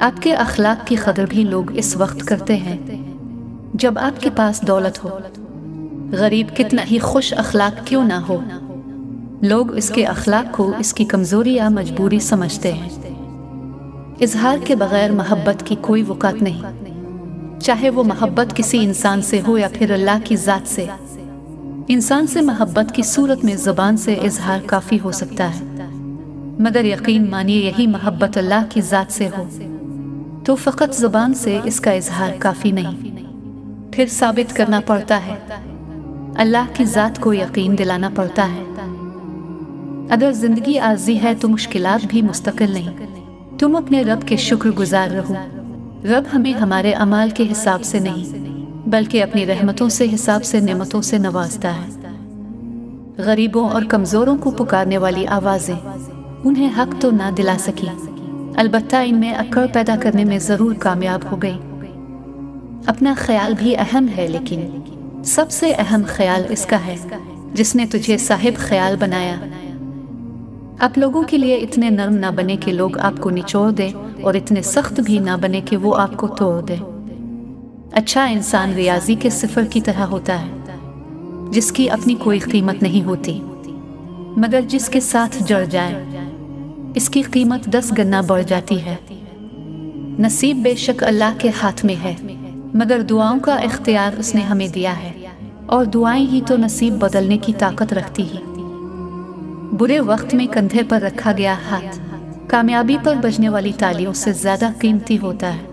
आपके अखलाक की कदर भी लोग इस वक्त करते हैं जब आपके पास दौलत हो। गरीब कितना ही खुश अखलाक क्यों ना हो, लोग इसके अखलाक को इसकी कमजोरी या मजबूरी समझते हैं। इजहार के बगैर मोहब्बत की कोई वक़ात नहीं, चाहे वो मोहब्बत किसी इंसान से हो या फिर अल्लाह की ज़ात से। इंसान से मोहब्बत की सूरत में ज़ुबान से इजहार काफ़ी हो सकता है, मगर यकीन मानिए यही मोहब्बत अल्लाह की ज़ात से हो तो फ़कत ज़ुबान से इसका इजहार काफ़ी नहीं, फिर साबित करना पड़ता है। अल्लाह की ज़ात को यकीन दिलाना पड़ता है। अगर ज़िंदगी आर्ज़ी है तो मुश्किलात भी मुस्तकिल नहीं। तुम अपने रब के शुक्रगुजार रहो। रब हमें हमारे अमाल के हिसाब से नहीं बल्कि अपनी रहमतों से हिसाब से नेमतों से नवाजता है। गरीबों और कमज़ोरों को पुकारने वाली आवाज़ें उन्हें हक तो ना दिला सकी, अलबत्ता इनमें अकड़ पैदा करने में ज़रूर कामयाब हो गई। अपना ख्याल भी अहम है, लेकिन सबसे अहम ख्याल इसका है जिसने तुझे साहिब ख्याल बनाया। आप लोगों के लिए इतने नरम ना बने कि लोग आपको निचोड़ दें और इतने सख्त भी ना बने कि वो आपको तोड़ दें। अच्छा इंसान रियाजी के सिफर की तरह होता है जिसकी अपनी कोई कीमत नहीं होती, मगर जिसके साथ जड़ जाए इसकी कीमत 10 गुना बढ़ जाती है। नसीब बेशक अल्लाह के हाथ में है, मगर दुआओं का इख्तियार उसने हमें दिया है, और दुआएं ही तो नसीब बदलने की ताकत रखती है। बुरे वक्त में कंधे पर रखा गया हाथ कामयाबी पर बजने वाली तालियों से ज्यादा कीमती होता है।